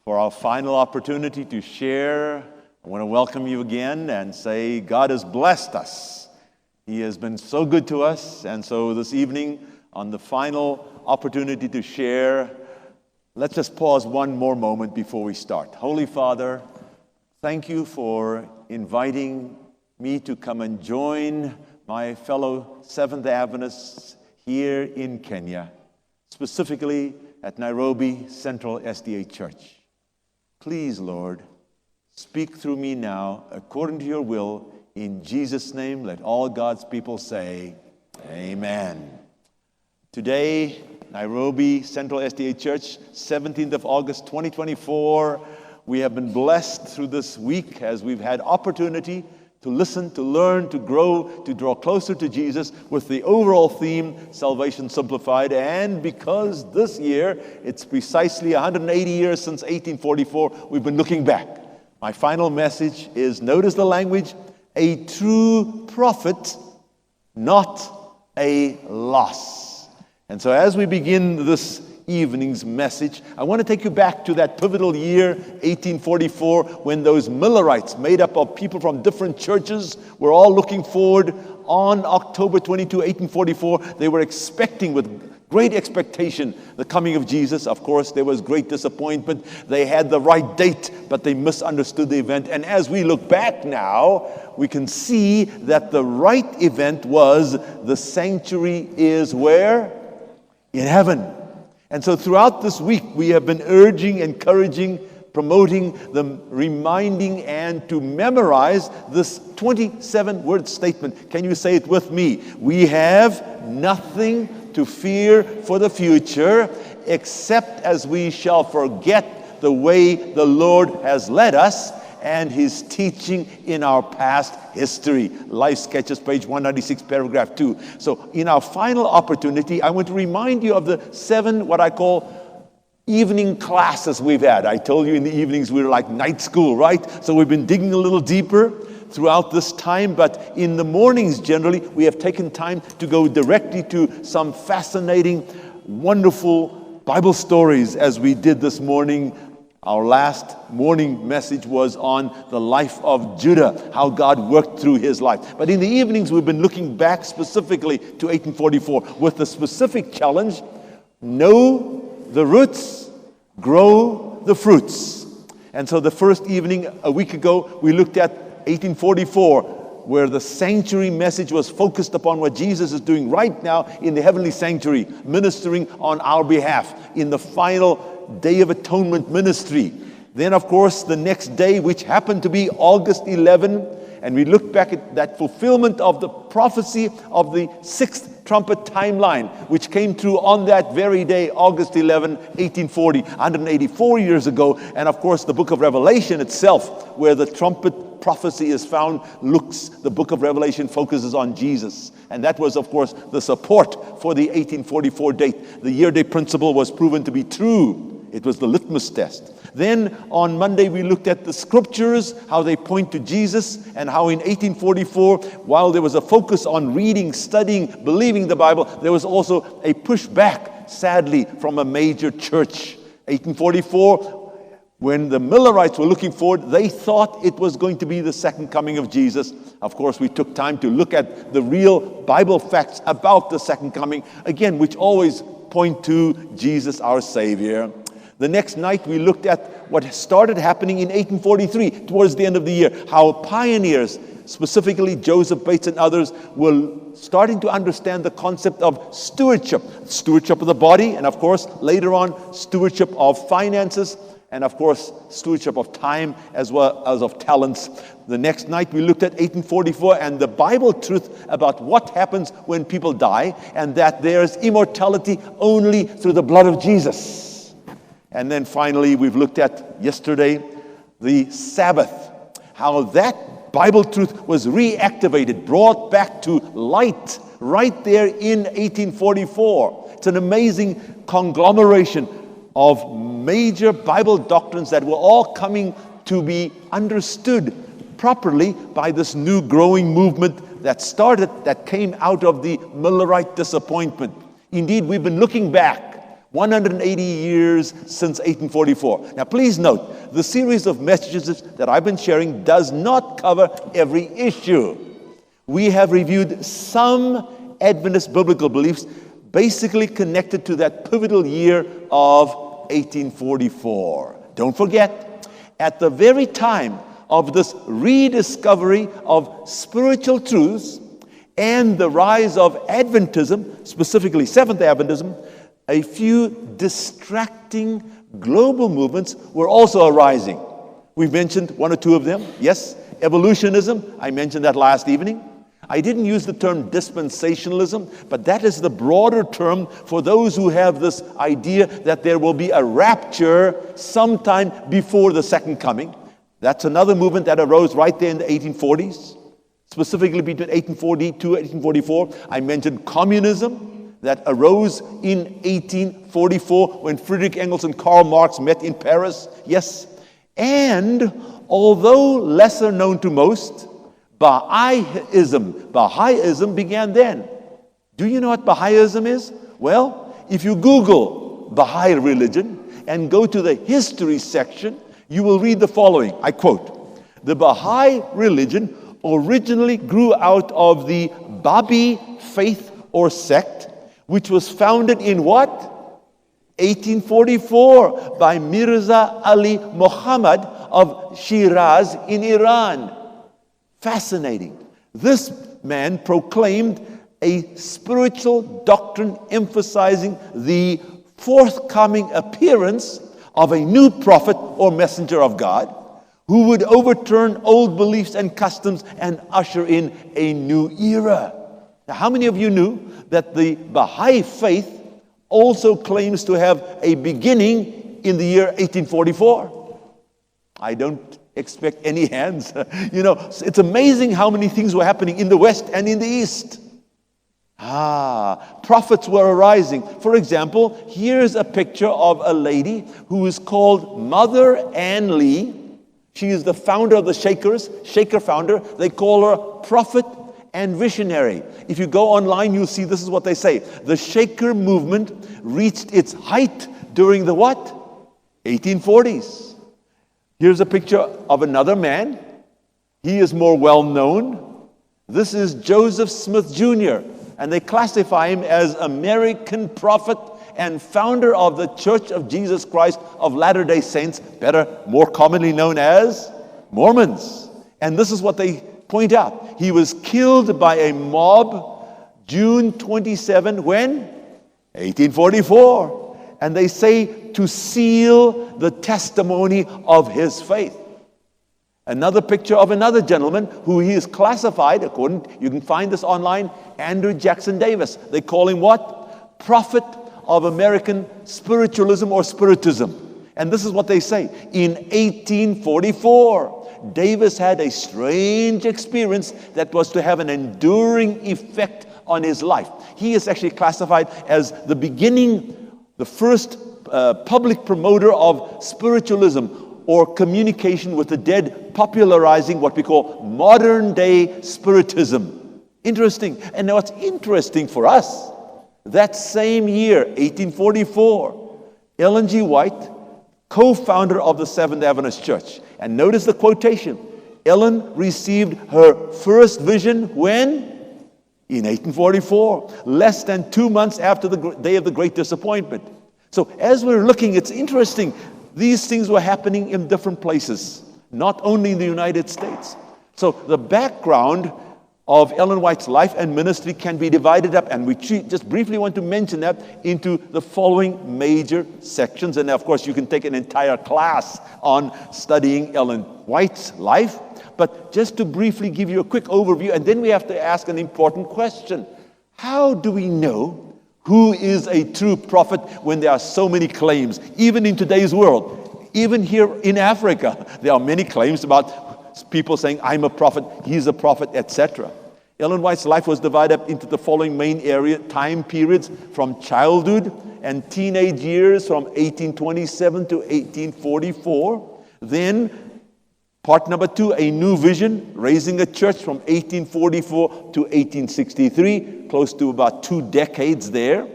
for our final opportunity to share. I want to welcome you again and say God has blessed us. He has been so good to us. And so this evening, on the final opportunity to share, let's just pause one more moment before we start. Holy Father, thank you for inviting me to come and join my fellow Seventh Adventists here in Kenya, specifically at Nairobi Central SDA Church. Please, Lord, speak through me now according to your will. In Jesus' name, let all God's people say, Amen. Today, Nairobi Central SDA Church, 17th of August, 2024. We have been blessed through this week as we've had opportunity to listen, to learn, to grow, to draw closer to Jesus with the overall theme, Salvation Simplified. And because this year, it's precisely 180 years since 1844, we've been looking back. My final message is, notice the language, a true prophet, not a loss. And so as we begin this evening's message, I want to take you back to that pivotal year, 1844, when those Millerites, made up of people from different churches, were all looking forward on October 22, 1844. They were expecting with great expectation the coming of Jesus. Of course, there was great disappointment. They had the right date, but they misunderstood the event. And as we look back now, we can see that the right event was the sanctuary is where? In heaven. And so throughout this week, we have been urging, encouraging, promoting, reminding, and to memorize this 27-word statement. Can you say it with me? We have nothing to fear for the future, except as we shall forget the way the Lord has led us and His teaching in our past history. Life Sketches, page 196, paragraph 2. So in our final opportunity, I want to remind you of the 7, what I call evening classes we've had. I told you in the evenings we were like night school, right? So we've been digging a little deeper throughout this time, but in the mornings generally, we have taken time to go directly to some fascinating, wonderful Bible stories as we did this morning. Our last morning message was on the life of Judah, how God worked through his life. But in the evenings, we've been looking back specifically to 1844 with the specific challenge, know the roots, grow the fruits. And so the first evening, a week ago, we looked at 1844, where the sanctuary message was focused upon what Jesus is doing right now in the heavenly sanctuary, ministering on our behalf in the final Day of Atonement ministry. Then, of course, the next day, which happened to be August 11, and we looked back at that fulfillment of the prophecy of the 6th trumpet timeline, which came true on that very day, August 11, 1840, 184 years ago. And, of course, the book of Revelation itself, where the trumpet prophecy is found, the book of Revelation focuses on Jesus. And that was, of course, the support for the 1844 date. The year-day principle was proven to be true. It was the litmus test. Then on Monday, we looked at the scriptures, how they point to Jesus, and how in 1844, while there was a focus on reading, studying, believing the Bible, there was also a pushback, sadly, from a major church. 1844, when the Millerites were looking forward, they thought it was going to be the second coming of Jesus. Of course, we took time to look at the real Bible facts about the second coming, again, which always point to Jesus, our Savior. The next night, we looked at what started happening in 1843, towards the end of the year, how pioneers, specifically Joseph Bates and others, were starting to understand the concept of stewardship of the body, and of course, later on, stewardship of finances, and of course, stewardship of time as well as of talents. The next night, we looked at 1844 and the Bible truth about what happens when people die, and that there's immortality only through the blood of Jesus. And then finally, we've looked at yesterday the Sabbath, how that Bible truth was reactivated, brought back to light right there in 1844. It's an amazing conglomeration of major Bible doctrines that were all coming to be understood properly by this new growing movement that came out of the Millerite disappointment. Indeed, we've been looking back 180 years since 1844. Now, please note, the series of messages that I've been sharing does not cover every issue. We have reviewed some Adventist biblical beliefs basically connected to that pivotal year of 1844. Don't forget, at the very time of this rediscovery of spiritual truths and the rise of Adventism, specifically Seventh Adventism, a few distracting global movements were also arising. We've mentioned one or two of them. Yes, evolutionism, I mentioned that last evening. I didn't use the term dispensationalism, but that is the broader term for those who have this idea that there will be a rapture sometime before the second coming. That's another movement that arose right there in the 1840s, specifically between 1842 and 1844. I mentioned communism that arose in 1844 when Friedrich Engels and Karl Marx met in Paris. Yes. And although lesser known to most, Baha'ism began then. Do you know what Baha'ism is? Well, if you Google Baha'i religion and go to the history section, you will read the following. I quote, "The Baha'i religion originally grew out of the Babi faith or sect, which was founded in what? 1844 by Mirza Ali Muhammad of Shiraz in Iran." Fascinating. This man proclaimed a spiritual doctrine emphasizing the forthcoming appearance of a new prophet or messenger of God who would overturn old beliefs and customs and usher in a new era. Now, how many of you knew that the Baha'i faith also claims to have a beginning in the year 1844? I don't expect any hands. You know, it's amazing how many things were happening in the West and in the East. Prophets were arising. For example, here's a picture of a lady who is called Mother Ann Lee. She is the founder of the Shaker founder. They call her prophet and visionary. If you go online, you'll see this is what they say. The Shaker movement reached its height during the what? 1840s. Here's a picture of another man. He is more well known. This is Joseph Smith Jr., and they classify him as American prophet and founder of the Church of Jesus Christ of Latter-day Saints, more commonly known as Mormons. And this is what they point out. He was killed by a mob June 27, when? 1844. And they say to seal the testimony of his faith. Another picture of another gentleman who he is classified, you can find this online, Andrew Jackson Davis. They call him what? Prophet of American spiritualism or spiritism. And this is what they say. In 1844, Davis had a strange experience that was to have an enduring effect on his life. He is actually classified as the first public promoter of spiritualism or communication with the dead, popularizing what we call modern day spiritism. Interesting. And what's interesting for us, that same year, 1844, Ellen G. White, co-founder of the Seventh Adventist Church. And notice the quotation. Ellen received her first vision when? In 1844, less than 2 months after the day of the Great Disappointment. So as we're looking, it's interesting. These things were happening in different places, not only in the United States. So the background of Ellen White's life and ministry can be divided up, and we just briefly want to mention that into the following major sections. And of course, you can take an entire class on studying Ellen White's life. But just to briefly give you a quick overview, and then we have to ask an important question. How do we know who is a true prophet when there are so many claims, even in today's world? Even here in Africa, there are many claims about people saying, I'm a prophet, he's a prophet, etc. Ellen White's life was divided up into the following main time periods: from childhood and teenage years from 1827 to 1844. Then part number 2, a new vision, raising a church from 1844 to 1863, close to about 2 decades there.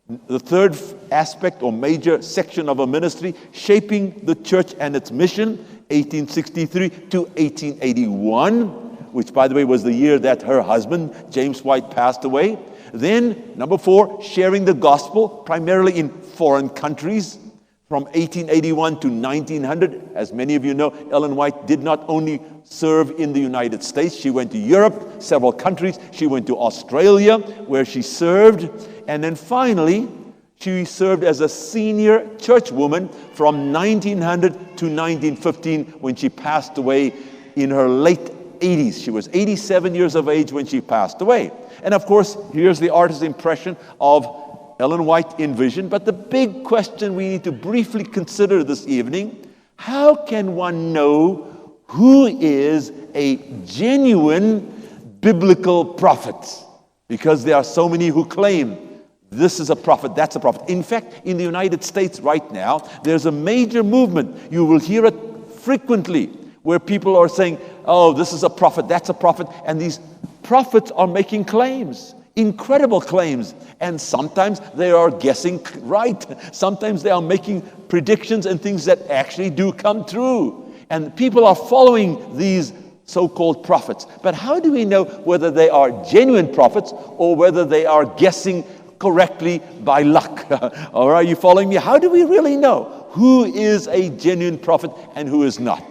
The third aspect or major section of her ministry, shaping the church and its mission, 1863 to 1881, which, by the way, was the year that her husband, James White, passed away. Then, number 4, sharing the gospel, primarily in foreign countries, from 1881 to 1900. As many of you know, Ellen White did not only serve in the United States. She went to Europe, several countries. She went to Australia, where she served. And then finally, she served as a senior churchwoman from 1900 to 1915, when she passed away in her late 80s. She was 87 years of age when she passed away. And of course, here's the artist's impression of Ellen White in vision. But the big question we need to briefly consider this evening: how can one know who is a genuine biblical prophet? Because there are so many who claim this is a prophet, that's a prophet. In fact, in the United States right now, there's a major movement. You will hear it frequently, where people are saying, oh, this is a prophet, that's a prophet. And these prophets are making claims, incredible claims. And sometimes they are guessing right. Sometimes they are making predictions and things that actually do come true. And people are following these so-called prophets. But how do we know whether they are genuine prophets or whether they are guessing correctly by luck? Or are you following me? How do we really know who is a genuine prophet and who is not?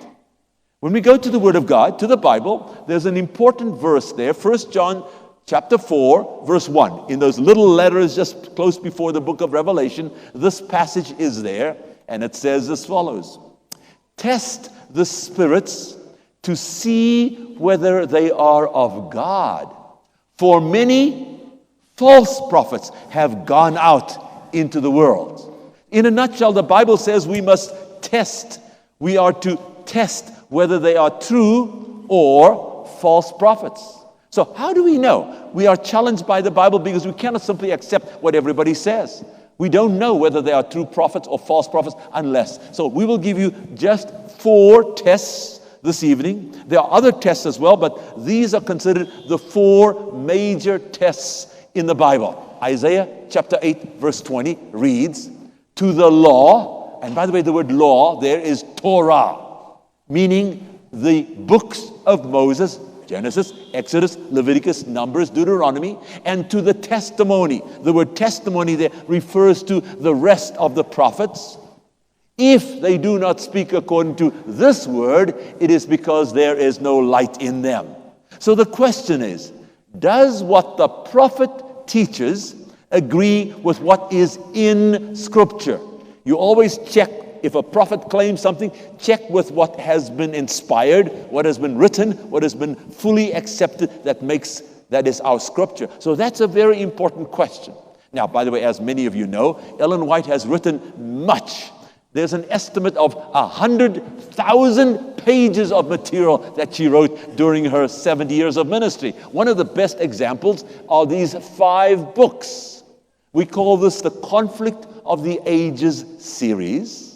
When we go to the Word of God, to the Bible, there's an important verse there, 1 John chapter 4, verse 1. In those little letters just close before the book of Revelation, this passage is there, and it says as follows: test the spirits to see whether they are of God. For many false prophets have gone out into the world. In a nutshell, the Bible says we must test. We are to test whether they are true or false prophets. So how do we know? We are challenged by the Bible because we cannot simply accept what everybody says. We don't know whether they are true prophets or false prophets unless. So we will give you just 4 tests this evening. There are other tests as well, but these are considered the 4 major tests in the Bible. Isaiah chapter 8, verse 20 reads, to the law, and by the way, the word law there is Torah, meaning the books of Moses, Genesis, Exodus, Leviticus, Numbers, Deuteronomy, and to the testimony. The word testimony there refers to the rest of the prophets. If they do not speak according to this word, it is because there is no light in them. So the question is, does what the prophet teaches agree with what is in Scripture? You always check. If a prophet claims something, check with what has been inspired, what has been written, what has been fully accepted, that is our Scripture. So that's a very important question. Now, by the way, as many of you know, Ellen White has written much. There's an estimate of 100,000 pages of material that she wrote during her 70 years of ministry. One of the best examples are these 5 books. We call this the Conflict of the Ages series.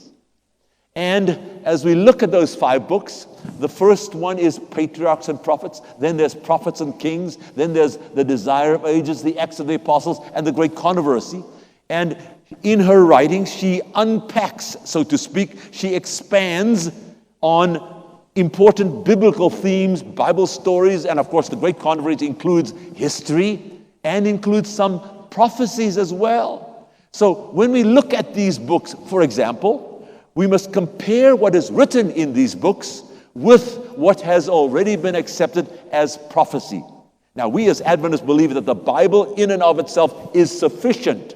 And as we look at those 5 books, the first one is Patriarchs and Prophets. Then there's Prophets and Kings. Then there's The Desire of Ages, The Acts of the Apostles, and The Great Controversy. And in her writings, she unpacks, so to speak, she expands on important biblical themes, Bible stories, and of course the Great Controversy includes history and includes some prophecies as well. So when we look at these books, for example, we must compare what is written in these books with what has already been accepted as prophecy. Now, we as Adventists believe that the Bible in and of itself is sufficient.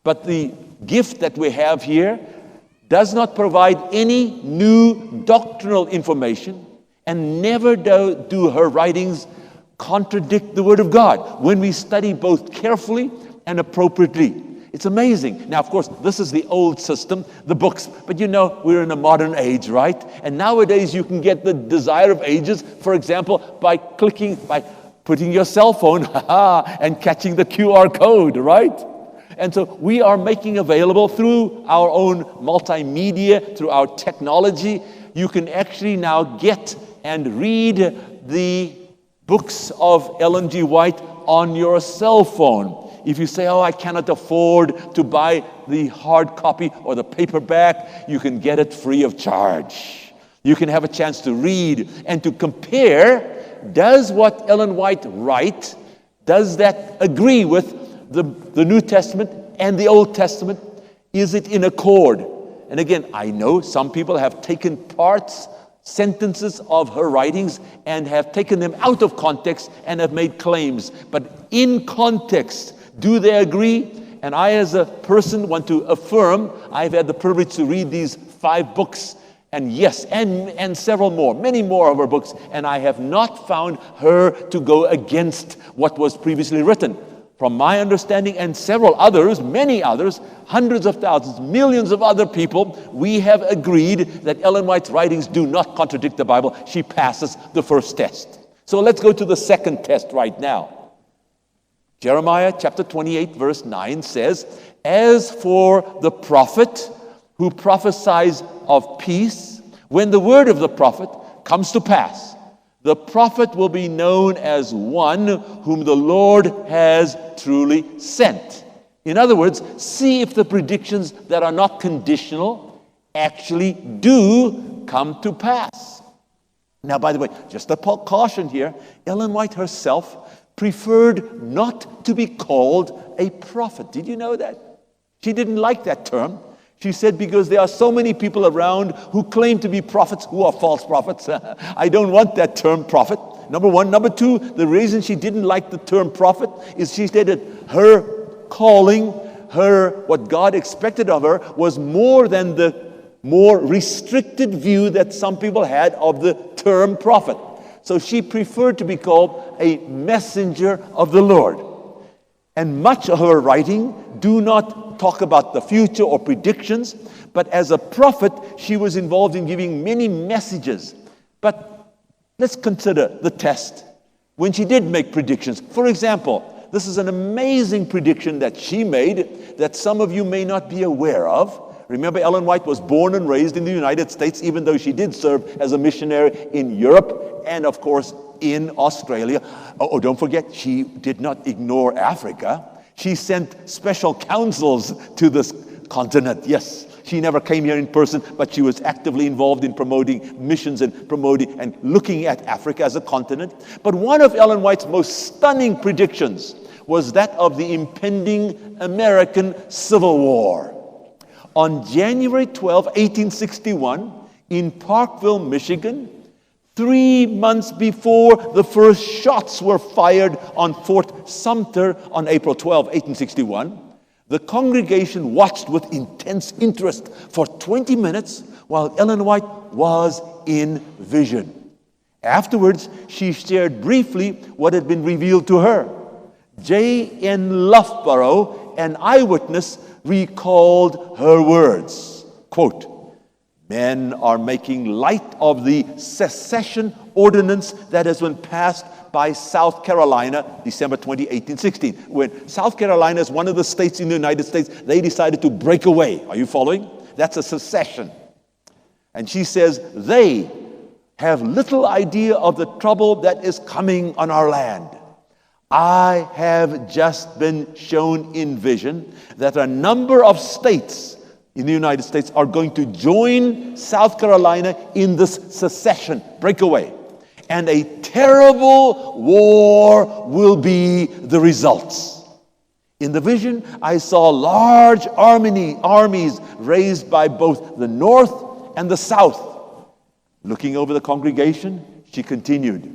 But the gift that we have here does not provide any new doctrinal information, and never do her writings contradict the Word of God when we study both carefully and appropriately. It's amazing. Now, of course, this is the old system, the books. But you know, we're in a modern age, right? And nowadays you can get the Desire of Ages, for example, by putting your cell phone and catching the QR code, right? And so we are making available through our own multimedia, through our technology, you can actually now get and read the books of Ellen G. White on your cell phone. If you say, oh, I cannot afford to buy the hard copy or the paperback, you can get it free of charge. You can have a chance to read and to compare. Does what Ellen White write, does that agree with the New Testament and the Old Testament? Is it in accord? And again, I know some people have taken parts, sentences of her writings and have taken them out of context and have made claims. But in context, do they agree? And I, as a person, want to affirm, I've had the privilege to read these 5 books, and yes, and several more, many more of her books, and I have not found her to go against what was previously written. From my understanding, and several others, many others, hundreds of thousands, millions of other people, we have agreed that Ellen White's writings do not contradict the Bible. She passes the first test. So let's go to the second test right now. Jeremiah chapter 28, verse 9 says, as for the prophet who prophesies of peace, when the word of the prophet comes to pass, the prophet will be known as one whom the Lord has truly sent. In other words, see if the predictions that are not conditional actually do come to pass. Now, by the way, just a caution here, Ellen White herself preferred not to be called a prophet. Did you know that? She didn't like that term. She said, because there are so many people around who claim to be prophets who are false prophets. I don't want that term prophet. Number one. Number two, the reason she didn't like the term prophet is she said that her calling, what God expected of her, was more than the more restricted view that some people had of the term prophet. So she preferred to be called a messenger of the Lord. And much of her writing do not talk about the future or predictions, but as a prophet, she was involved in giving many messages. But let's consider the test when she did make predictions. For example, this is an amazing prediction that she made that some of you may not be aware of. Remember, Ellen White was born and raised in the United States, even though she did serve as a missionary in Europe and, of course, in Australia. Oh, don't forget, she did not ignore Africa. She sent special counsels to this continent. Yes, she never came here in person, but she was actively involved in promoting missions and promoting and looking at Africa as a continent. But one of Ellen White's most stunning predictions was that of the impending American Civil War. On January 12, 1861, in Parkville, Michigan, 3 months before the first shots were fired on Fort Sumter on April 12, 1861, the congregation watched with intense interest for 20 minutes while Ellen White was in vision. Afterwards, she shared briefly what had been revealed to her. J.N. Loughborough, an eyewitness, recalled her words, quote, "Men are making light of the secession ordinance that has been passed by South Carolina, December 20, 1816. When South Carolina is one of the states in the United States, they decided to break away. Are you following? That's a secession. And she says, they have little idea of the trouble that is coming on our land. I have just been shown in vision that a number of states in the United States are going to join South Carolina in this secession breakaway. And a terrible war will be the results. In the vision, I saw large armies raised by both the North and the South. Looking over the congregation, she continued,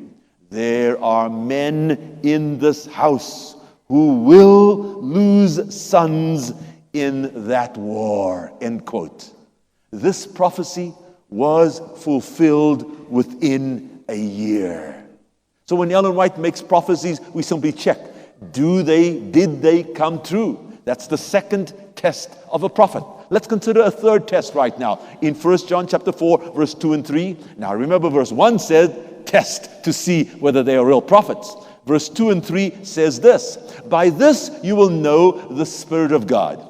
there are men in this house who will lose sons in that war, end quote. This prophecy was fulfilled within a year. So when Ellen White makes prophecies, we simply check, did they come true? That's the second test of a prophet. Let's consider a third test right now. In 1 John chapter 4, verse 2 and 3. Now remember, verse 1 said, test to see whether they are real prophets. Verse 2 and 3 says this, by this you will know the Spirit of God.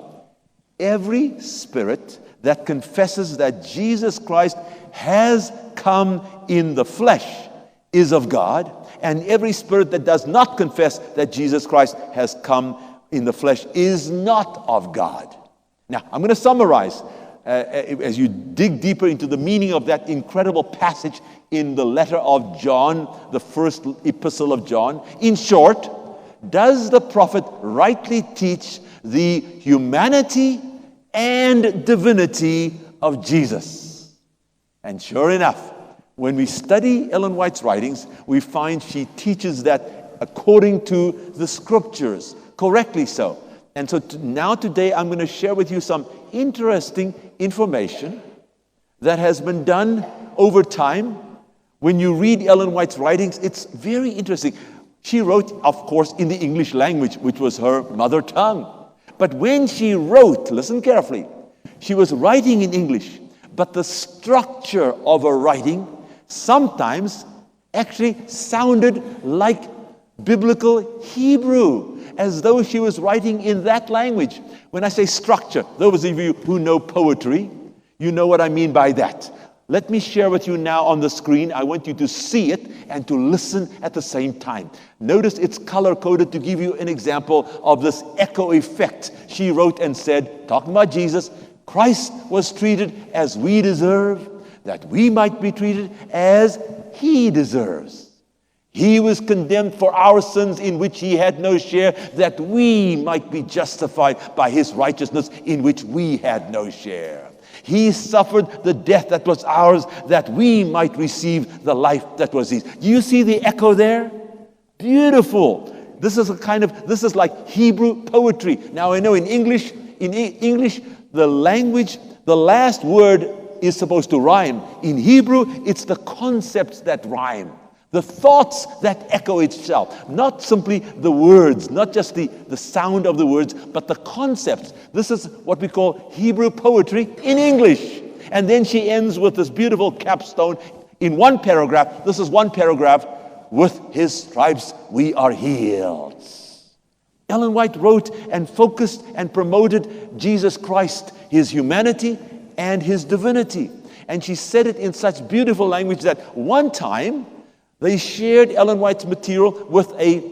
Every spirit that confesses that Jesus Christ has come in the flesh is of God, and every spirit that does not confess that Jesus Christ has come in the flesh is not of God. Now, I'm going to summarize as you dig deeper into the meaning of that incredible passage in the letter of John, the first epistle of John. In short, does the prophet rightly teach the humanity and divinity of Jesus? And sure enough, when we study Ellen White's writings, we find she teaches that according to the scriptures, correctly so. And so now today I'm going to share with you some interesting information that has been done over time. When you read Ellen White's writings, it's very interesting. She wrote, of course, in the English language, which was her mother tongue. But when she wrote, listen carefully, she was writing in English, but the structure of her writing sometimes actually sounded like biblical Hebrew, as though she was writing in that language. When I say structure, those of you who know poetry, you know what I mean by that. Let me share with you now on the screen. I want you to see it and to listen at the same time. Notice it's color-coded to give you an example of this echo effect. She wrote and said, talking about Jesus, Christ was treated as we deserve, that we might be treated as he deserves. He was condemned for our sins in which he had no share, that we might be justified by his righteousness in which we had no share. He suffered the death that was ours, that we might receive the life that was his. Do you see the echo there? Beautiful. This is like Hebrew poetry. Now I know in English, the language, the last word is supposed to rhyme. In Hebrew, it's the concepts that rhyme. The thoughts that echo itself, not simply the words, not just the sound of the words, but the concepts. This is what we call Hebrew poetry in English. And then she ends with this beautiful capstone in one paragraph. This is one paragraph. With his stripes we are healed. Ellen White wrote and focused and promoted Jesus Christ, his humanity and his divinity. And she said it in such beautiful language that one time, they shared Ellen White's material with a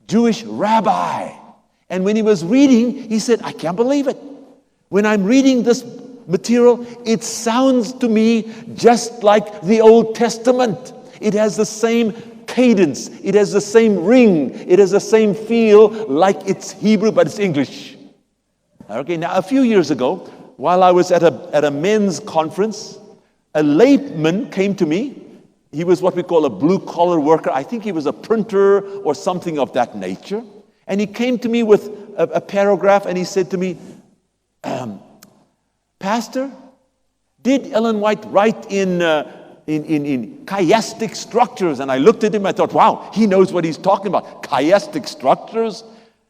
Jewish rabbi. And when he was reading, he said, I can't believe it. When I'm reading this material, it sounds to me just like the Old Testament. It has the same cadence. It has the same ring. It has the same feel like it's Hebrew, but it's English. Okay, now a few years ago, while I was at a men's conference, a layman came to me. He was what we call a blue-collar worker. I think he was a printer or something of that nature. And he came to me with a paragraph, and he said to me, Pastor, did Ellen White write in chiastic structures? And I looked at him, I thought, wow, he knows what he's talking about. Chiastic structures?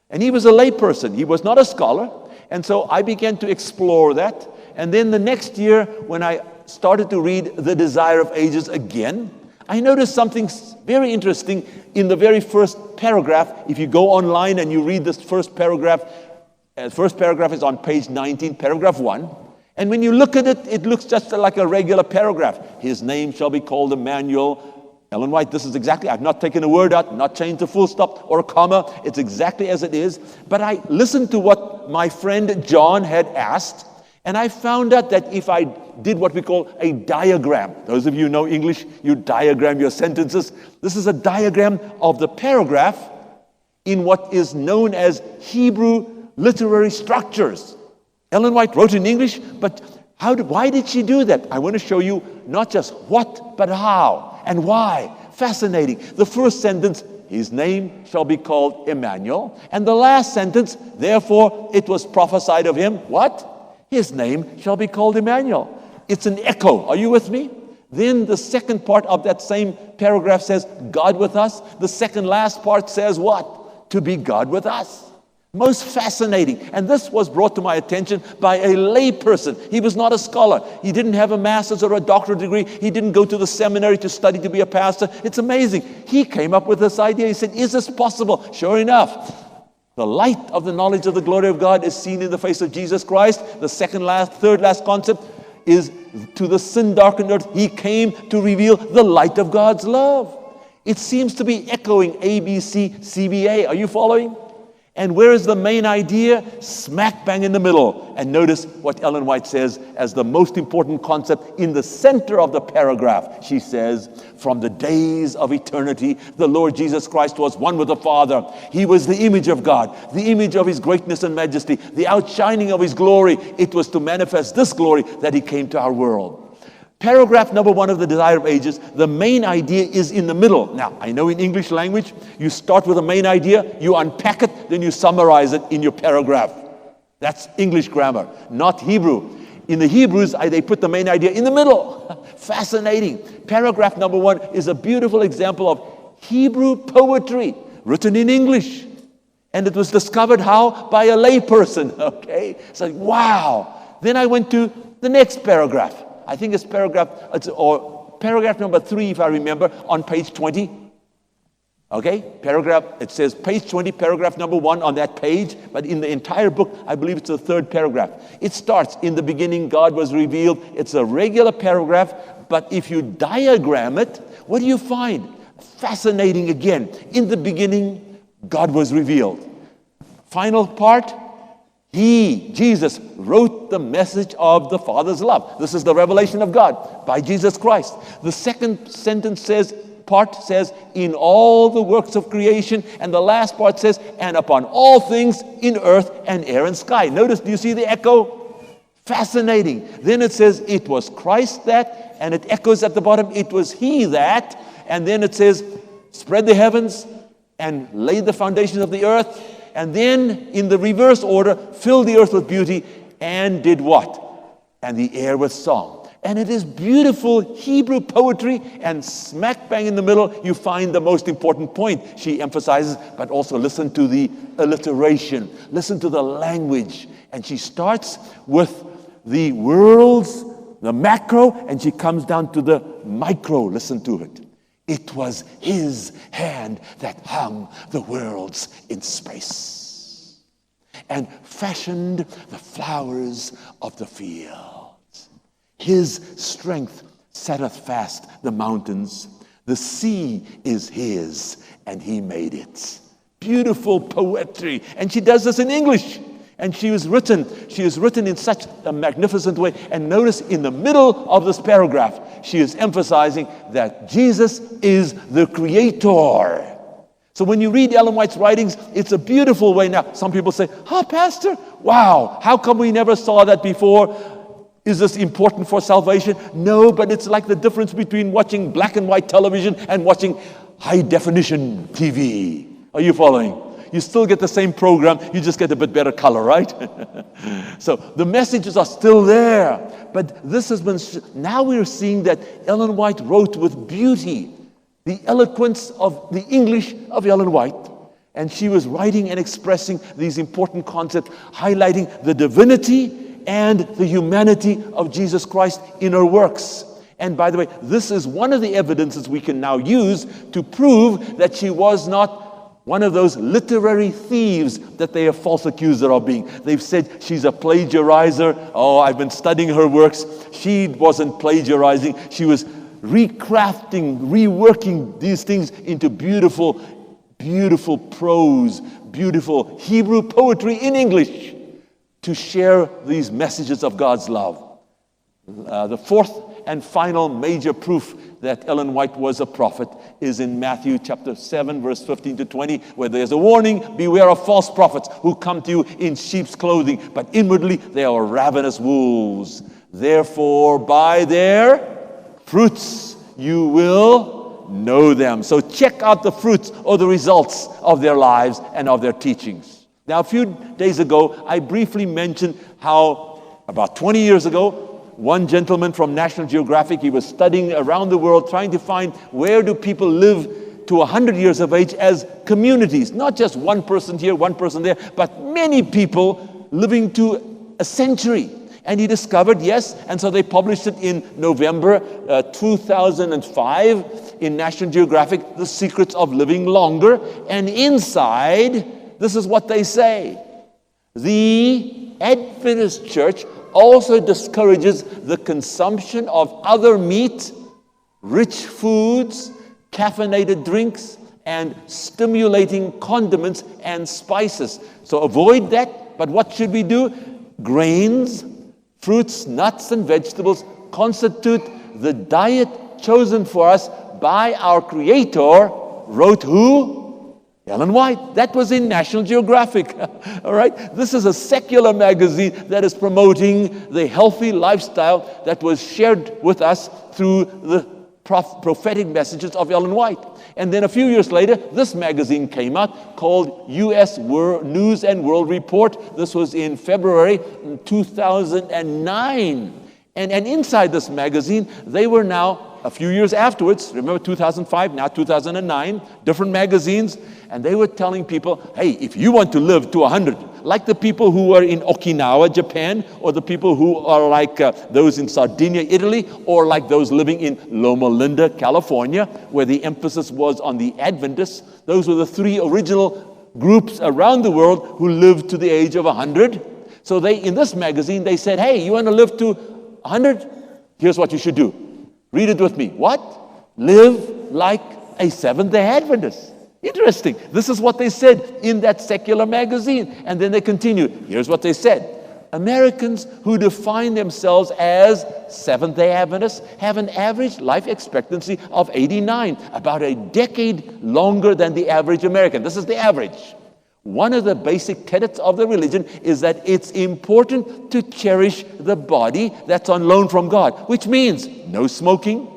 And he was a layperson. He was not a scholar. And so I began to explore that. And then the next year, when I started to read The Desire of Ages again, I noticed something very interesting in the very first paragraph. If you go online and you read this first paragraph is on page 19, paragraph 1. And when you look at it, it looks just like a regular paragraph. His name shall be called Emmanuel. Ellen White, this is exactly, I've not taken a word out, not changed a full stop or a comma. It's exactly as it is. But I listened to what my friend John had asked, and I found out that if I did what we call a diagram, those of you who know English, you diagram your sentences. This is a diagram of the paragraph in what is known as Hebrew literary structures. Ellen White wrote in English, but why did she do that? I want to show you not just what, but how and why. Fascinating. The first sentence, his name shall be called Emmanuel. And the last sentence, therefore it was prophesied of him, what? His name shall be called Emmanuel. It's an echo. Are you with me? Then the second part of that same paragraph says, God with us. The second last part says what? To be God with us. Most fascinating. And this was brought to my attention by a lay person. He was not a scholar. He didn't have a master's or a doctorate degree. He didn't go to the seminary to study to be a pastor. It's amazing. He came up with this idea. He said, is this possible? Sure enough, the light of the knowledge of the glory of God is seen in the face of Jesus Christ. The third last concept is to the sin-darkened earth, he came to reveal the light of God's love. It seems to be echoing ABC, CBA. Are you following? And where is the main idea? Smack bang in the middle. And notice what Ellen White says as the most important concept in the center of the paragraph. She says, from the days of eternity, the Lord Jesus Christ was one with the Father. He was the image of God, the image of His greatness and majesty, the outshining of His glory. It was to manifest this glory that He came to our world. Paragraph number 1 of the Desire of Ages, the main idea is in the middle. Now, I know in English language, you start with the main idea, you unpack it, then you summarize it in your paragraph. That's English grammar, not Hebrew. In the Hebrews, they put the main idea in the middle. Fascinating. Paragraph number 1 is a beautiful example of Hebrew poetry written in English. And it was discovered how? By a layperson. Okay? It's like, wow. Then I went to the next paragraph. I think it's paragraph number 3, if I remember, on page 20. Okay? It says page 20, paragraph number 1 on that page. But in the entire book, I believe it's the 3rd paragraph. It starts, in the beginning, God was revealed. It's a regular paragraph. But if you diagram it, what do you find? Fascinating again. In the beginning, God was revealed. Final part, He, Jesus, wrote the message of the Father's love. This is the revelation of God by Jesus Christ. The second sentence says, in all the works of creation. And the last part says, and upon all things in earth and air and sky. Notice, do you see the echo? Fascinating. Then it says, it was Christ that, and it echoes at the bottom, it was He that. And then it says, spread the heavens and laid the foundations of the earth. And then, in the reverse order, filled the earth with beauty and did what? And the air with song. And it is beautiful Hebrew poetry, and smack bang in the middle, you find the most important point she emphasizes, but also listen to the alliteration. Listen to the language. And she starts with the worlds, the macro, and she comes down to the micro. Listen to it. It was His hand that hung the worlds in space and fashioned the flowers of the fields. His strength setteth fast the mountains. The sea is His, and He made it. Beautiful poetry. And she does this in English. And she is written in such a magnificent way. And notice in the middle of this paragraph, she is emphasizing that Jesus is the Creator. So when you read Ellen White's writings, it's a beautiful way. Now, some people say, Pastor, wow, how come we never saw that before? Is this important for salvation? No, but it's like the difference between watching black and white television and watching high definition TV. Are you following? You still get the same program, you just get a bit better color, right? So the messages are still there. But this has been, now we're seeing that Ellen White wrote with beauty, the eloquence of the English of Ellen White. And she was writing and expressing these important concepts, highlighting the divinity and the humanity of Jesus Christ in her works. And by the way, this is one of the evidences we can now use to prove that she was not one of those literary thieves that they have false accused her of being. They've said she's a plagiarizer. Oh, I've been studying her works. She wasn't plagiarizing. She was recrafting, reworking these things into beautiful, beautiful prose, beautiful Hebrew poetry in English to share these messages of God's love. The fourth and final major proof that Ellen White was a prophet is in Matthew chapter 7, verse 15 to 20, where there's a warning, beware of false prophets who come to you in sheep's clothing, but inwardly they are ravenous wolves. Therefore, by their fruits you will know them. So check out the fruits or the results of their lives and of their teachings. Now, a few days ago, I briefly mentioned how about 20 years ago, one gentleman from National Geographic, he was studying around the world, trying to find where do people live to 100 years of age as communities. Not just one person here, one person there, but many people living to a century. And he discovered, yes, and so they published it in November 2005 in National Geographic, The Secrets of Living Longer. And inside, this is what they say. The Adventist Church also discourages the consumption of other meat, rich foods, caffeinated drinks, and stimulating condiments and spices. So avoid that. But what should we do? Grains, fruits, nuts, and vegetables constitute the diet chosen for us by our Creator, wrote who? Ellen White. That was in National Geographic. All right? This is a secular magazine that is promoting the healthy lifestyle that was shared with us through the prophetic messages of Ellen White. And then a few years later, this magazine came out called U.S. News and World Report. This was in February 2009. And inside this magazine, they were now, a few years afterwards, remember 2005, now 2009, different magazines, and they were telling people, hey, if you want to live to 100, like the people who are in Okinawa, Japan, or the people who are like those in Sardinia, Italy, or like those living in Loma Linda, California, where the emphasis was on the Adventists. Those were the three original groups around the world who lived to the age of 100. So they, in this magazine, they said, hey, you want to live to 100? Here's what you should do. Read it with me. What? Live like a Seventh-day Adventist. Interesting. This is what they said in that secular magazine. And then they continue. Here's what they said. Americans who define themselves as Seventh-day Adventists have an average life expectancy of 89, about a decade longer than the average American. This is the average. One of the basic tenets of the religion is that it's important to cherish the body that's on loan from God, which means no smoking,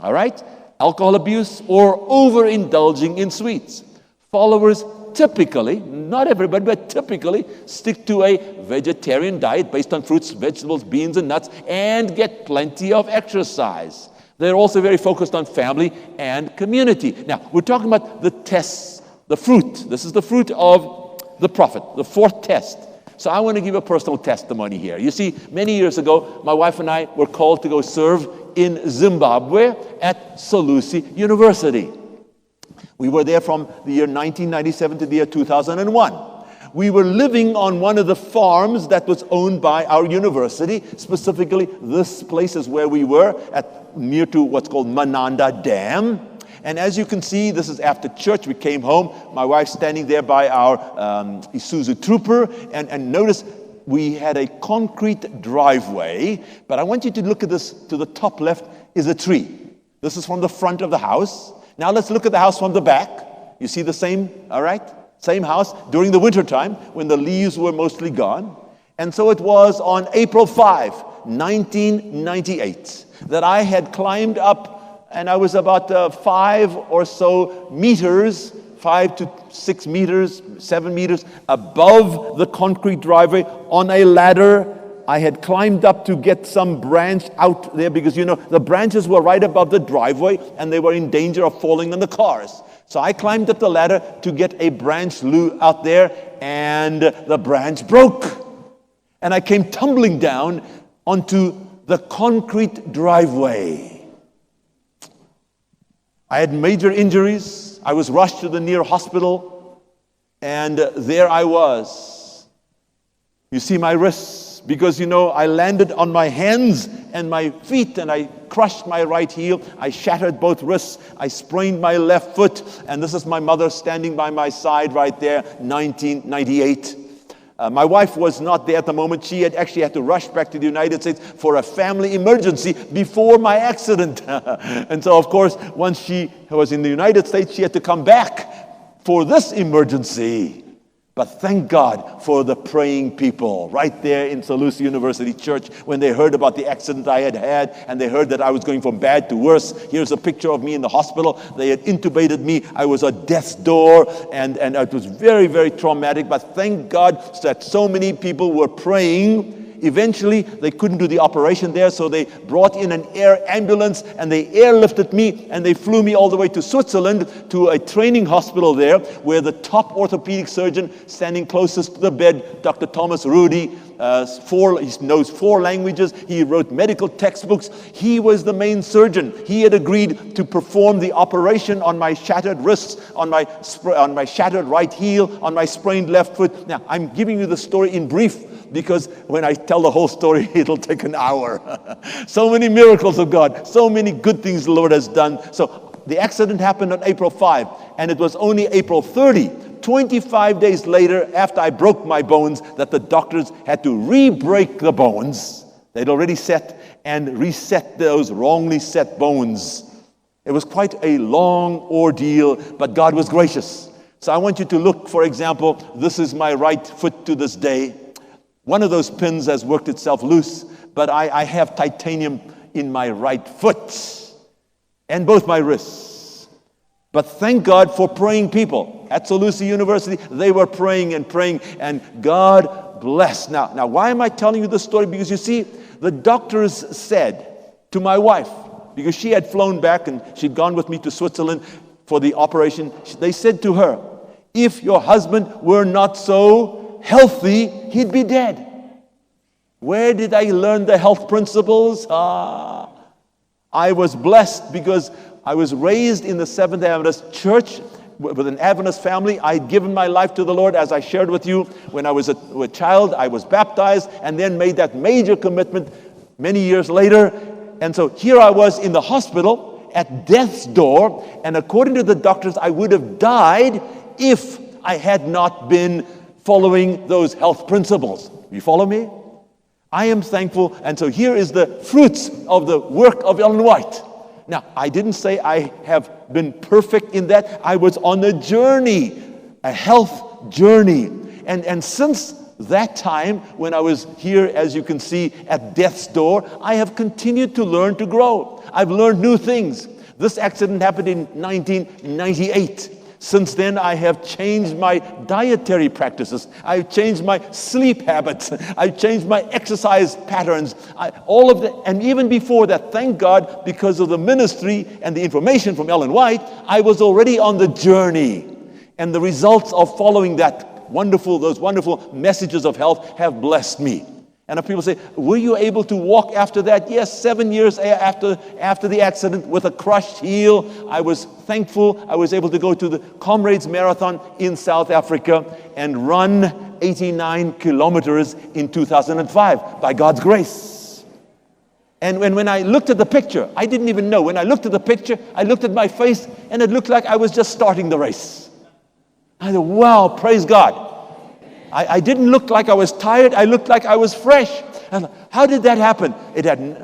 all right, alcohol abuse, or overindulging in sweets. Followers typically, not everybody, but typically stick to a vegetarian diet based on fruits, vegetables, beans, and nuts, and get plenty of exercise. They're also very focused on family and community. Now, we're talking about the tests, the fruit. This is the fruit of the prophet, the fourth test. So I want to give a personal testimony here. You see, many years ago, my wife and I were called to go serve in Zimbabwe at Solusi University. We were there from the year 1997 to the year 2001. We were living on one of the farms that was owned by our university. Specifically, this place is where we were, near to what's called Mananda Dam. And as you can see, this is after church. We came home. My wife standing there by our Isuzu Trooper. And notice we had a concrete driveway. But I want you to look at this. To the top left is a tree. This is from the front of the house. Now let's look at the house from the back. You see the same, all right? Same house during the wintertime when the leaves were mostly gone. And so it was on April 5, 1998, that I had climbed up. And I was about 5 or so meters, 5 to 6 meters, 7 meters above the concrete driveway on a ladder. I had climbed up to get some branch out there because, you know, the branches were right above the driveway and they were in danger of falling on the cars. So I climbed up the ladder to get a branch out there, and the branch broke. And I came tumbling down onto the concrete driveway. I had major injuries. I was rushed to the near hospital, and there I was. You see my wrists, because, you know, I landed on my hands and my feet, and I crushed my right heel. I shattered both wrists. I sprained my left foot, and this is my mother standing by my side right there, 1998. My wife was not there at the moment. She had actually had to rush back to the United States for a family emergency before my accident. And so, of course, once she was in the United States, she had to come back for this emergency. But thank God for the praying people right there in Solusi University Church when they heard about the accident I had and they heard that I was going from bad to worse. Here's a picture of me in the hospital. They had intubated me. I was at death's door, and it was very, very traumatic. But thank God that so many people were praying. Eventually, they couldn't do the operation there, so they brought in an air ambulance, and they airlifted me, and they flew me all the way to Switzerland to a training hospital there, where the top orthopedic surgeon standing closest to the bed, Dr. Thomas Rudy, he knows 4 languages. He wrote medical textbooks. He was the main surgeon. He had agreed to perform the operation on my shattered wrists, on my shattered right heel, on my sprained left foot. Now, I'm giving you the story in brief, because when I tell the whole story, it'll take an hour. So many miracles of God, so many good things the Lord has done. So the accident happened on April 5, and it was only April 30, 25 days later, after I broke my bones, that the doctors had to re-break the bones. They'd already set and reset those wrongly set bones. It was quite a long ordeal, but God was gracious. So I want you to look, for example, this is my right foot to this day. One of those pins has worked itself loose, but I have titanium in my right foot and both my wrists. But thank God for praying people. At Solusi University, they were praying, and God blessed. Now, why am I telling you this story? Because you see, the doctors said to my wife, because she had flown back and she'd gone with me to Switzerland for the operation, they said to her, if your husband were not so healthy, he'd be dead. Where did I learn the health principles? I was blessed because I was raised in the Seventh Adventist Church with an Adventist family. I'd given my life to the Lord, as I shared with you. When I was a child, I was baptized and then made that major commitment many years later. And so here I was in the hospital at death's door, and according to the doctors, I would have died if I had not been following those health principles. You follow me? I am thankful, and so here is the fruits of the work of Ellen White. Now, I didn't say I have been perfect in that. I was on a journey, a health journey. And since that time, when I was here, as you can see, at death's door, I have continued to learn to grow. I've learned new things. This accident happened in 1998. Since then, I have changed my dietary practices. I've changed my sleep habits. I've changed my exercise patterns. All of that, and even before that, thank God, because of the ministry and the information from Ellen White, I was already on the journey. And the results of following those wonderful messages of health have blessed me. And if people say, were you able to walk after that? Yes, 7 years after the accident with a crushed heel. I was thankful I was able to go to the Comrades Marathon in South Africa and run 89 kilometers in 2005 by God's grace. And when I looked at the picture, I didn't even know. When I looked at the picture, I looked at my face and it looked like I was just starting the race. I thought, wow, praise God. I didn't look like I was tired. I looked like I was fresh. And how did that happen?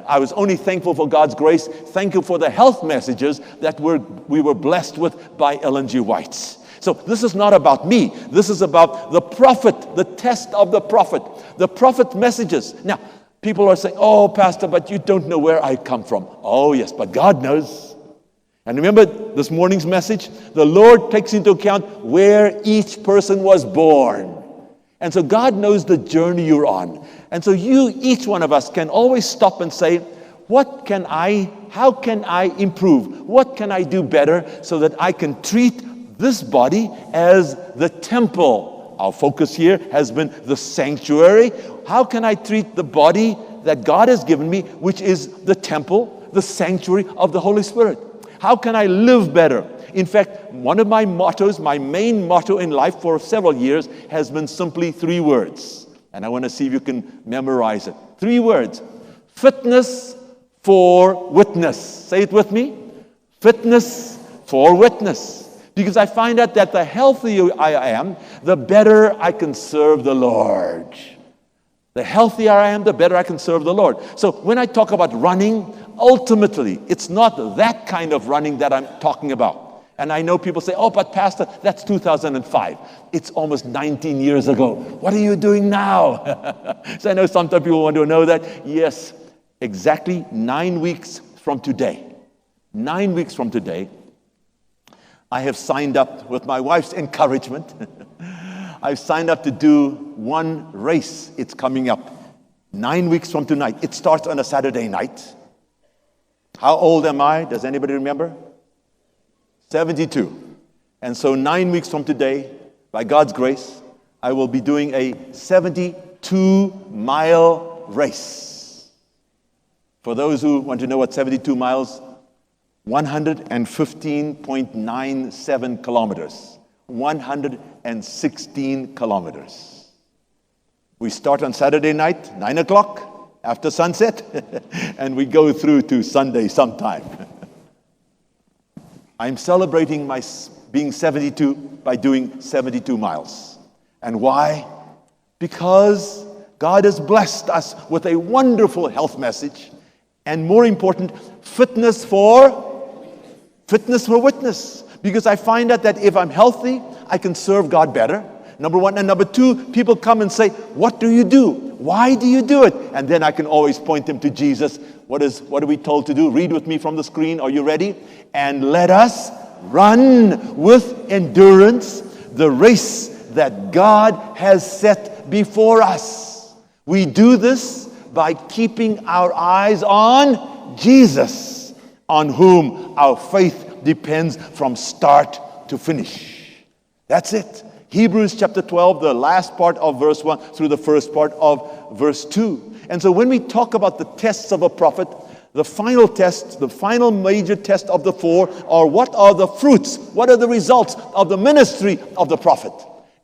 I was only thankful for God's grace. Thankful for the health messages that we were blessed with by Ellen G. White. So this is not about me. This is about the prophet, the test of the prophet messages. Now, people are saying, oh, Pastor, but you don't know where I come from. Oh, yes, but God knows. And remember this morning's message? The Lord takes into account where each person was born. And so God knows the journey you're on. And so each one of us can always stop and say, how can I improve? What can I do better so that I can treat this body as the temple? Our focus here has been the sanctuary. How can I treat the body that God has given me, which is the temple, the sanctuary of the Holy Spirit? How can I live better? In fact, one of my mottos, my main motto in life for several years, has been simply 3 words. And I want to see if you can memorize it. 3 words. Fitness for witness. Say it with me. Fitness for witness. Because I find out that the healthier I am, the better I can serve the Lord. The healthier I am, the better I can serve the Lord. So when I talk about running, ultimately, it's not that kind of running that I'm talking about. And I know people say, oh, but Pastor, that's 2005. It's almost 19 years ago. What are you doing now? So I know sometimes people want to know that. Yes, exactly 9 weeks from today. 9 weeks from today, I have signed up with my wife's encouragement. I've signed up to do one race. It's coming up 9 weeks from tonight. It starts on a Saturday night. How old am I? Does anybody remember? 72. And so 9 weeks from today, by God's grace, I will be doing a 72-mile race. For those who want to know what 72 miles, 115.97 kilometers. 116 kilometers. We start on Saturday night, 9 o'clock, after sunset, and we go through to Sunday sometime. I'm celebrating my being 72 by doing 72 miles. And why? Because God has blessed us with a wonderful health message, and more important, fitness for witness. Because I find out that if I'm healthy, I can serve God better. Number one. And number two, people come and say, what do you do? Why do you do it? And then I can always point them to Jesus. What are we told to do? Read with me from the screen. Are you ready? And let us run with endurance the race that God has set before us. We do this by keeping our eyes on Jesus, on whom our faith depends from start to finish. That's it. Hebrews chapter 12, the last part of verse 1 through the first part of verse 2. And so when we talk about the tests of a prophet, the final test, the final major test of the four are what are the fruits, what are the results of the ministry of the prophet.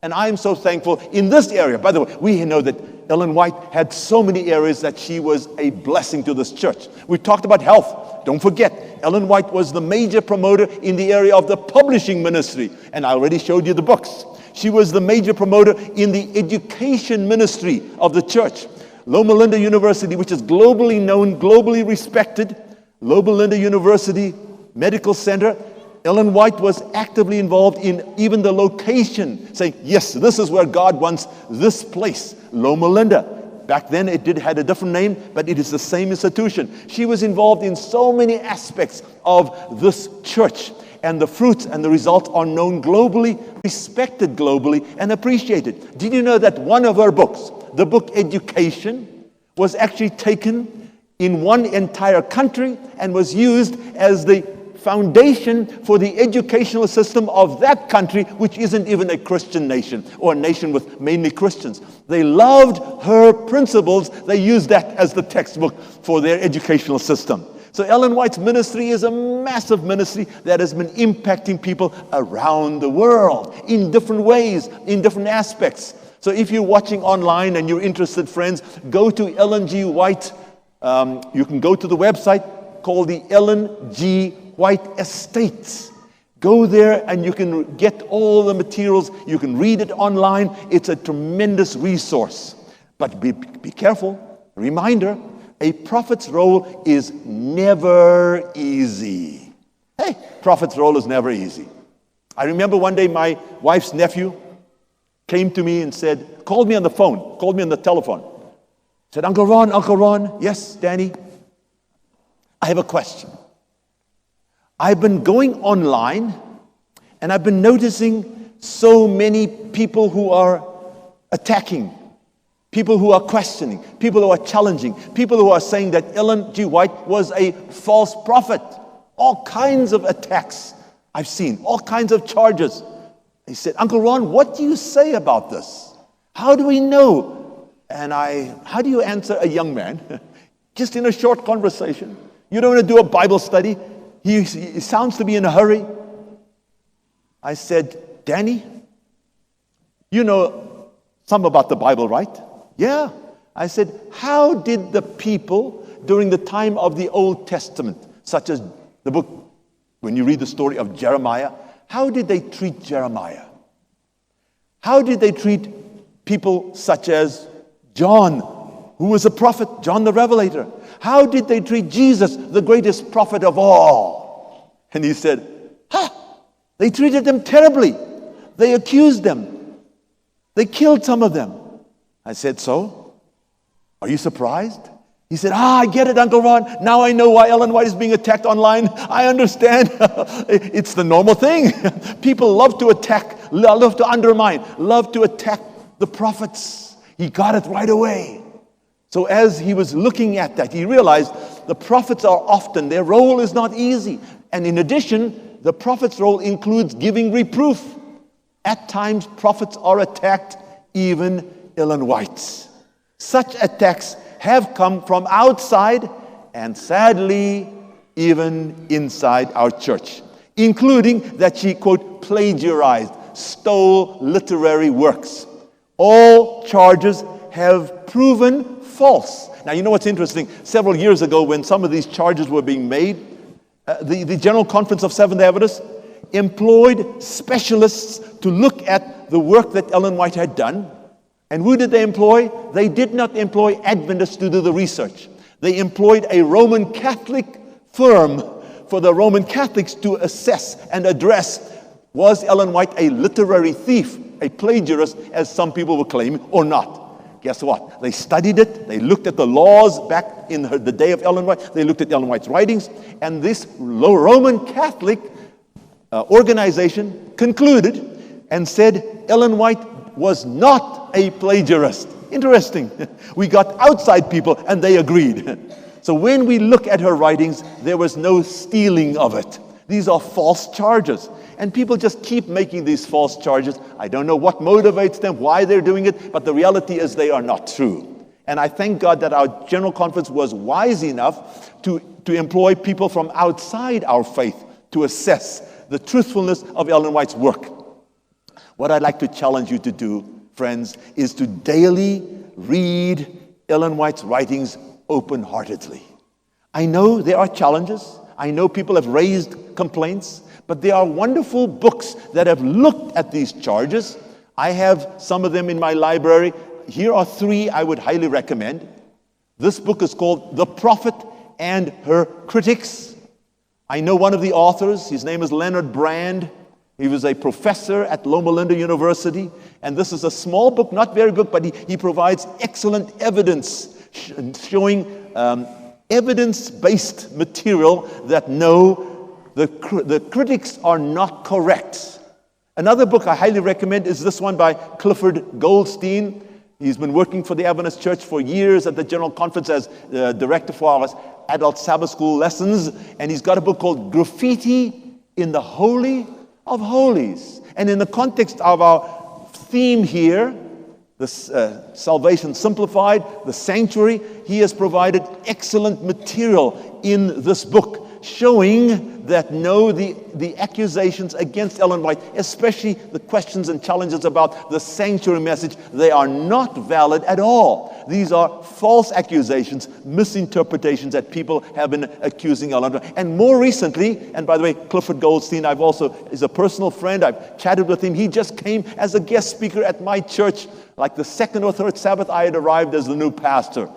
And I am so thankful in this area. By the way, we know that Ellen White had so many areas that she was a blessing to this church. We talked about health. Don't forget, Ellen White was the major promoter in the area of the publishing ministry. And I already showed you the books. She was the major promoter in the education ministry of the church. Loma Linda University, which is globally known, globally respected, Loma Linda University Medical Center, Ellen White was actively involved in even the location, saying, yes, this is where God wants this place, Loma Linda. Back then it had a different name, but it is the same institution. She was involved in so many aspects of this church, and the fruits and the results are known globally, respected globally, and appreciated. Did you know that one of her books, the book Education, was actually taken in one entire country and was used as the foundation for the educational system of that country, which isn't even a Christian nation or a nation with mainly Christians. They loved her principles. They used that as the textbook for their educational system. So Ellen White's ministry is a massive ministry that has been impacting people around the world in different ways, in different aspects. So if you're watching online and you're interested, friends, go to Ellen G. White. You can go to the website called the Ellen G. White Estates. Go there and you can get all the materials. You can read it online. It's a tremendous resource. But be careful. Reminder, a prophet's role is never easy. Hey, prophet's role is never easy. I remember one day my wife's nephew came to me and said, called me on the telephone. Said, Uncle Ron, yes, Danny, I have a question. I've been going online and I've been noticing so many people who are attacking, people who are questioning, people who are challenging, people who are saying that Ellen G. White was a false prophet. All kinds of attacks I've seen, all kinds of charges. He said, Uncle Ron, what do you say about this? How do we know? And how do you answer a young man? Just in a short conversation. You don't want to do a Bible study. He sounds to be in a hurry. I said, Danny, you know some about the Bible, right? Yeah. I said, how did the people during the time of the Old Testament, such as the book, when you read the story of Jeremiah, how did they treat Jeremiah? How did they treat people such as John, who was a prophet, John the Revelator? How did they treat Jesus, the greatest prophet of all? And he said, they treated them terribly. They accused them. They killed some of them. I said, so? Are you surprised? He said, I get it, Uncle Ron. Now I know why Ellen White is being attacked online. I understand. It's the normal thing. People love to attack, love to undermine, love to attack the prophets. He got it right away. So as he was looking at that, he realized the prophets are often, their role is not easy. And in addition, the prophet's role includes giving reproof. At times, prophets are attacked, even Ellen White. Such attacks have come from outside and sadly, even inside our church, including that she, quote, plagiarized, stole literary works. All charges have proven false. Now, you know what's interesting? Several years ago, when some of these charges were being made, the General Conference of Seventh-day Adventists employed specialists to look at the work that Ellen White had done. And who did they employ? They did not employ Adventists to do the research. They employed a Roman Catholic firm for the Roman Catholics to assess and address, was Ellen White a literary thief, a plagiarist, as some people were claiming, or not? Guess what? They studied it. They looked at the laws back in the day of Ellen White. They looked at Ellen White's writings. And this Roman Catholic organization concluded and said Ellen White was not a plagiarist. Interesting. We got outside people and they agreed. So when we look at her writings, there was no stealing of it. These are false charges. And people just keep making these false charges. I don't know what motivates them, why they're doing it, but the reality is they are not true. And I thank God that our General Conference was wise enough to employ people from outside our faith to assess the truthfulness of Ellen White's work. What I'd like to challenge you to do, friends, is to daily read Ellen White's writings open-heartedly. I know there are challenges. I know people have raised complaints, but there are wonderful books that have looked at these charges. I have some of them in my library. Here are 3 I would highly recommend. This book is called The Prophet and Her Critics. I know one of the authors. His name is Leonard Brand. He was a professor at Loma Linda University. And this is a small book, not very good, but he provides excellent evidence showing evidence-based material that no, the critics are not correct. Another book I highly recommend is this one by Clifford Goldstein. He's been working for the Adventist Church for years at the General Conference as director for our adult Sabbath school lessons. And he's got a book called Graffiti in the Holy of Holies. And in the context of our theme here, this Salvation Simplified, the sanctuary, he has provided excellent material in this book showing that no, the accusations against Ellen White, especially the questions and challenges about the sanctuary message, they are not valid at all. These are false accusations, misinterpretations that people have been accusing Ellen White. And more recently, and by the way, Clifford Goldstein, is a personal friend. I've chatted with him. He just came as a guest speaker at my church, like the 2nd or 3rd Sabbath I had arrived as the new pastor.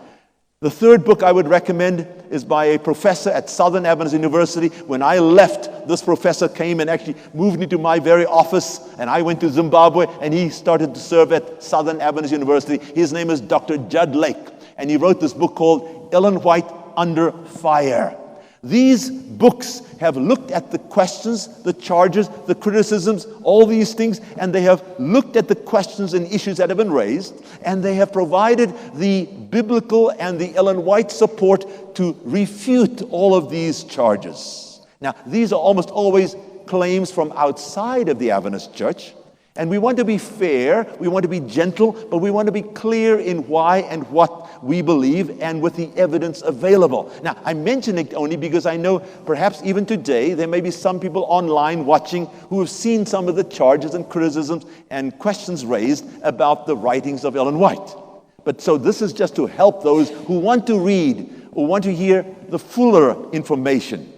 The 3rd book I would recommend is by a professor at Southern Adventist University. When I left, this professor came and actually moved into my very office, and I went to Zimbabwe, and he started to serve at Southern Adventist University. His name is Dr. Judd Lake, and he wrote this book called Ellen White Under Fire. These books have looked at the questions, the charges, the criticisms, all these things, and they have looked at the questions and issues that have been raised, and they have provided the biblical and the Ellen White support to refute all of these charges. Now, these are almost always claims from outside of the Adventist Church. And we want to be fair, we want to be gentle, but we want to be clear in why and what we believe and with the evidence available. Now, I mention it only because I know perhaps even today there may be some people online watching who have seen some of the charges and criticisms and questions raised about the writings of Ellen White. But so this is just to help those who want to read or want to hear the fuller information.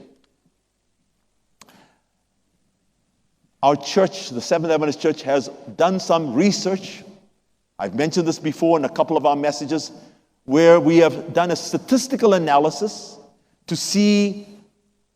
Our church, the Seventh-day Adventist Church, has done some research. I've mentioned this before in a couple of our messages, where we have done a statistical analysis to see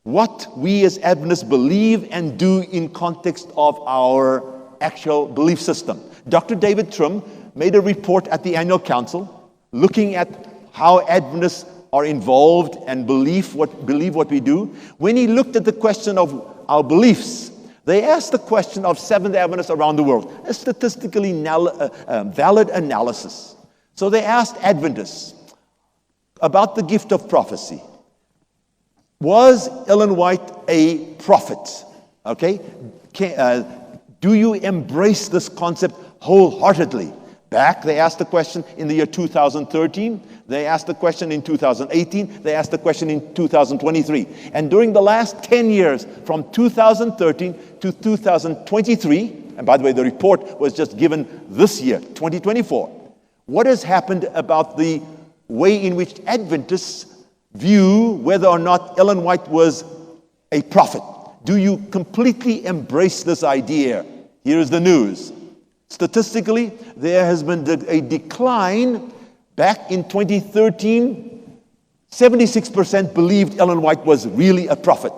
what we as Adventists believe and do in context of our actual belief system. Dr. David Trim made a report at the annual council looking at how Adventists are involved and believe what we do. When he looked at the question of our beliefs, they asked the question of Seventh-day Adventists around the world, a statistically valid analysis. So they asked Adventists about the gift of prophecy. Was Ellen White a prophet? Okay? Do you embrace this concept wholeheartedly? Back, they asked the question in the year 2013. They asked the question in 2018. They asked the question in 2023. And during the last 10 years, from 2013 to 2023, and by the way, the report was just given this year, 2024, what has happened about the way in which Adventists view whether or not Ellen White was a prophet? Do you completely embrace this idea? Here is the news. Statistically, there has been a decline. Back in 2013, 76% believed Ellen White was really a prophet.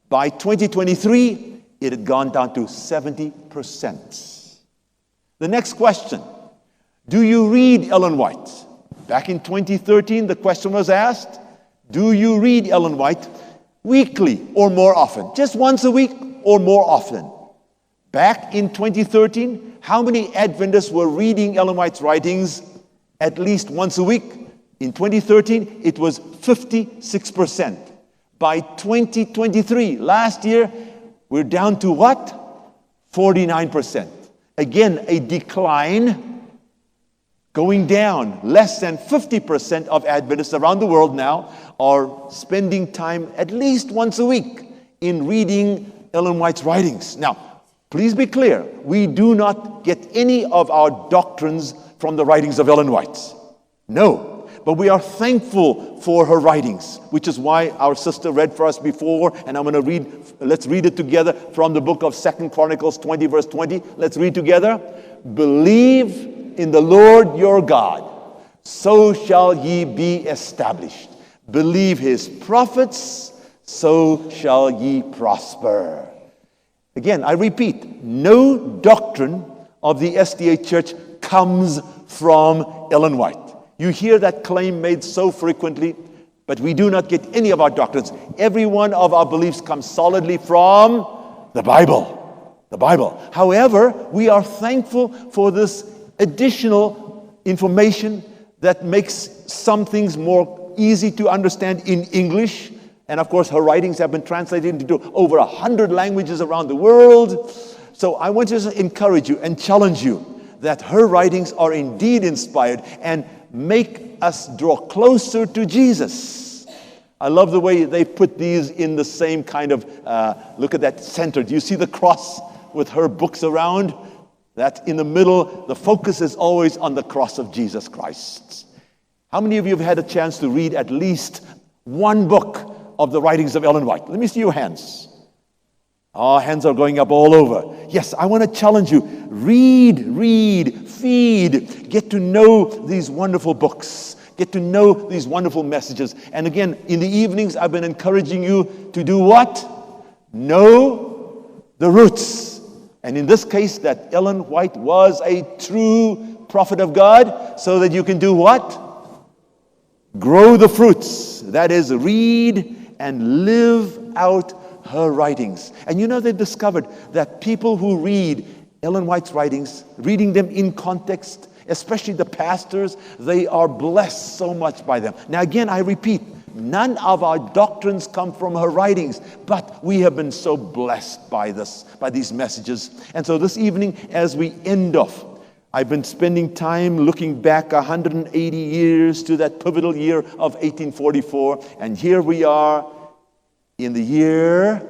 By 2023, it had gone down to 70%. The next question, do you read Ellen White? Back in 2013, the question was asked, do you read Ellen White weekly or more often? Just once a week or more often? Back in 2013, how many Adventists were reading Ellen White's writings at least once a week? In 2013, it was 56%. By 2023, last year, we're down to what? 49%. Again, a decline, going down. Less than 50% of Adventists around the world now are spending time at least once a week in reading Ellen White's writings. Now, please be clear, we do not get any of our doctrines from the writings of Ellen White. No. But we are thankful for her writings, which is why our sister read for us before, and I'm going to let's read it together from the book of 2 Chronicles 20, verse 20. Let's read together. Believe in the Lord your God, so shall ye be established. Believe his prophets, so shall ye prosper. Again, I repeat, no doctrine of the SDA Church comes from Ellen White. You hear that claim made so frequently, but we do not get any of our doctrines. Every one of our beliefs comes solidly from the Bible. The Bible. However, we are thankful for this additional information that makes some things more easy to understand in English. And of course, her writings have been translated into over 100 languages around the world. So I want to encourage you and challenge you that her writings are indeed inspired and make us draw closer to Jesus. I love the way they put these in the same kind of, look at that center. Do you see the cross with her books around? That in the middle, the focus is always on the cross of Jesus Christ. How many of you have had a chance to read at least one book of the writings of Ellen White? Let me see your hands. Our hands are going up all over. Yes, I want to challenge you. Read, feed. Get to know these wonderful books. Get to know these wonderful messages. And again, in the evenings, I've been encouraging you to do what? Know the roots. And in this case, that Ellen White was a true prophet of God, so that you can do what? Grow the fruits. That is, read and live out her writings. And you know, they discovered that people who read Ellen White's writings, reading them in context, especially the pastors, they are blessed so much by them. Now again, I repeat, none of our doctrines come from her writings, but we have been so blessed by these messages. And so this evening, as we end off, I've been spending time looking back 180 years to that pivotal year of 1844, and here we are in the year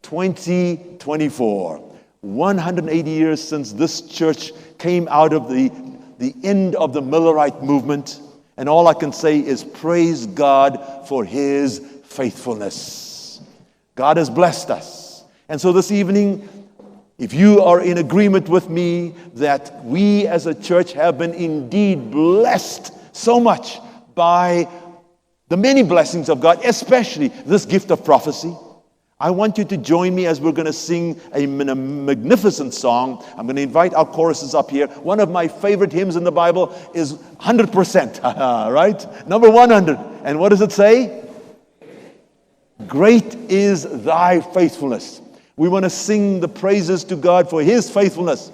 2024, 180 years since this church came out of the end of the Millerite movement. And all I can say is praise God for his faithfulness. God has blessed us. And so this evening, if you are in agreement with me that we as a church have been indeed blessed so much by the many blessings of God, especially this gift of prophecy, I want you to join me as we're going to sing a magnificent song. I'm going to invite our choruses up here. One of my favorite hymns in the Bible is 100%, right? Number 100. And what does it say? Great is thy faithfulness. We want to sing the praises to God for his faithfulness.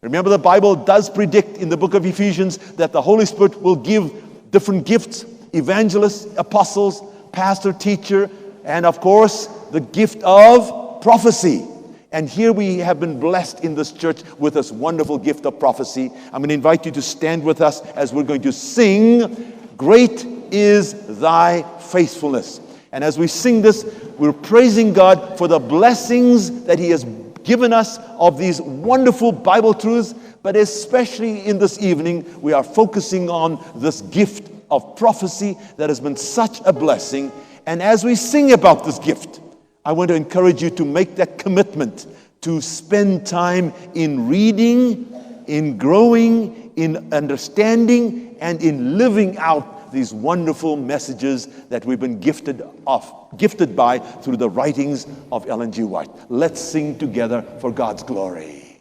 Remember, the Bible does predict in the book of Ephesians that the Holy Spirit will give different gifts: evangelists, apostles, pastor, teacher, and of course, the gift of prophecy. And here we have been blessed in this church with this wonderful gift of prophecy. I'm going to invite you to stand with us as we're going to sing, Great is thy faithfulness. And as we sing this, we're praising God for the blessings that he has given us of these wonderful Bible truths. But especially in this evening, we are focusing on this gift of prophecy that has been such a blessing. And as we sing about this gift, I want to encourage you to make that commitment to spend time in reading, in growing, in understanding, and in living out these wonderful messages that we've been gifted by through the writings of Ellen G. White. Let's sing together for God's glory.